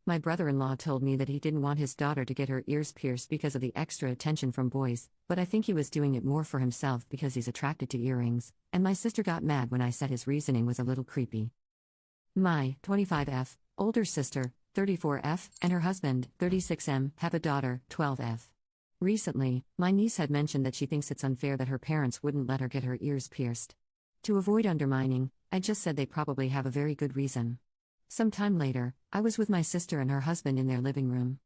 My brother-in-law told me that he didn't want his daughter to get her ears pierced because of the extra attention from boys, but I think he was doing it more for himself because he's attracted to earrings, and my sister got mad when I said his reasoning was a little creepy. My 25F, older sister, 34F, and her husband, 36M, have a daughter, 12F. Recently, my niece had mentioned that she thinks it's unfair that her parents wouldn't let her get her ears pierced. To avoid undermining, I just said they probably have a very good reason. Some time later, I was with my sister and her husband in their living room.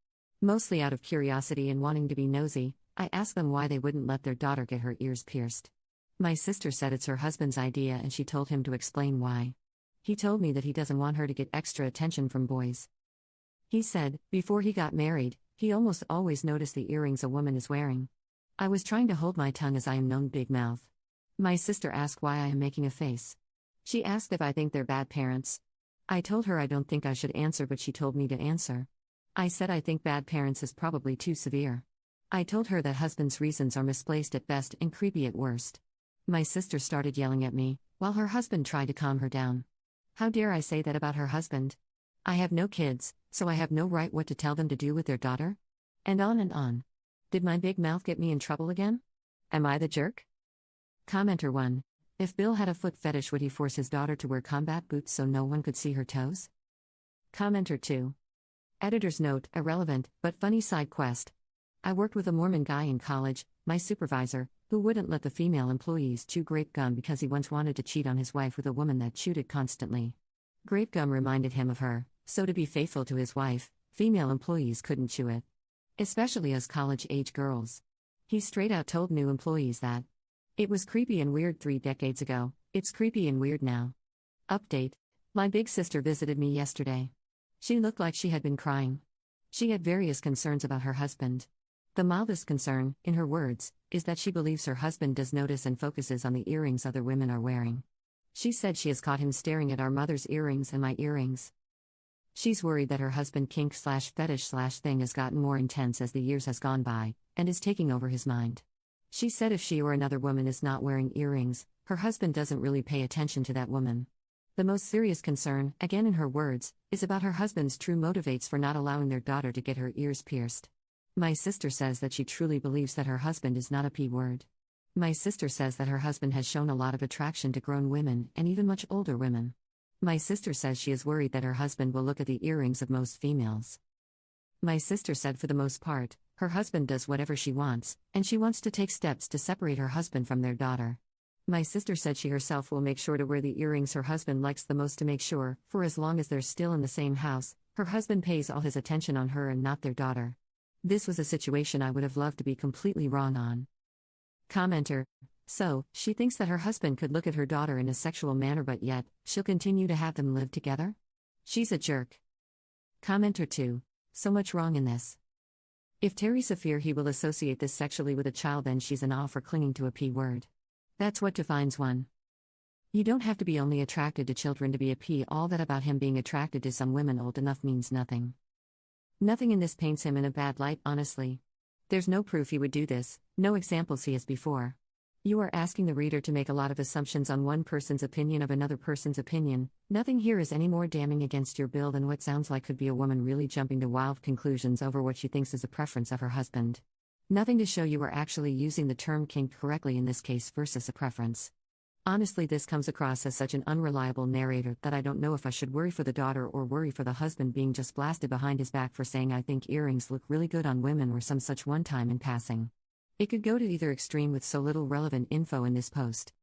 Mostly out of curiosity and wanting to be nosy, I asked them why they wouldn't let their daughter get her ears pierced. My sister said it's her husband's idea and she told him to explain why. He told me that he doesn't want her to get extra attention from boys. He said, before he got married, he almost always noticed the earrings a woman is wearing. I was trying to hold my tongue as I am known big mouth. My sister asked why I am making a face. She asked if I think they're bad parents. I told her I don't think I should answer, but she told me to answer. I said I think bad parents is probably too severe. I told her that husband's reasons are misplaced at best and creepy at worst. My sister started yelling at me, while her husband tried to calm her down. How dare I say that about her husband? I have no kids, so I have no right what to tell them to do with their daughter? And on and on. Did my big mouth get me in trouble again? Am I the jerk? Commenter 1. If Bill had a foot fetish, would he force his daughter to wear combat boots so no one could see her toes? Commenter 2. Editor's note, irrelevant, but funny side quest. I worked with a Mormon guy in college, my supervisor, who wouldn't let the female employees chew grape gum because he once wanted to cheat on his wife with a woman that chewed it constantly. Grape gum reminded him of her, so to be faithful to his wife, female employees couldn't chew it. Especially us college-age girls. He straight out told new employees that. It was creepy and weird 3 decades ago, it's creepy and weird now. Update. My big sister visited me yesterday. She looked like she had been crying. She had various concerns about her husband. The mildest concern, in her words, is that she believes her husband does notice and focuses on the earrings other women are wearing. She said she has caught him staring at our mother's earrings and my earrings. She's worried that her husband kink/fetish/thing has gotten more intense as the years has gone by, and is taking over his mind. She said if she or another woman is not wearing earrings, her husband doesn't really pay attention to that woman. The most serious concern, again in her words, is about her husband's true motivates for not allowing their daughter to get her ears pierced. My sister says that she truly believes that her husband is not a P-word. My sister says that her husband has shown a lot of attraction to grown women and even much older women. My sister says she is worried that her husband will look at the earrings of most females. My sister said for the most part, her husband does whatever she wants, and she wants to take steps to separate her husband from their daughter. My sister said she herself will make sure to wear the earrings her husband likes the most to make sure, for as long as they're still in the same house, her husband pays all his attention on her and not their daughter. This was a situation I would have loved to be completely wrong on. Commenter. So, she thinks that her husband could look at her daughter in a sexual manner, but yet, she'll continue to have them live together? She's a jerk. Commenter 2. So much wrong in this. If Teresa fear he will associate this sexually with a child, then she's an off for clinging to a P-word. That's what defines one. You don't have to be only attracted to children to be a P. All that about him being attracted to some women old enough means nothing. Nothing in this paints him in a bad light, honestly. There's no proof he would do this, no examples he has before. You are asking the reader to make a lot of assumptions on one person's opinion of another person's opinion. Nothing here is any more damning against your bill than what sounds like could be a woman really jumping to wild conclusions over what she thinks is a preference of her husband. Nothing to show you are actually using the term kink correctly in this case versus a preference. Honestly, this comes across as such an unreliable narrator that I don't know if I should worry for the daughter or worry for the husband being just blasted behind his back for saying I think earrings look really good on women or some such one time in passing. It could go to either extreme with so little relevant info in this post.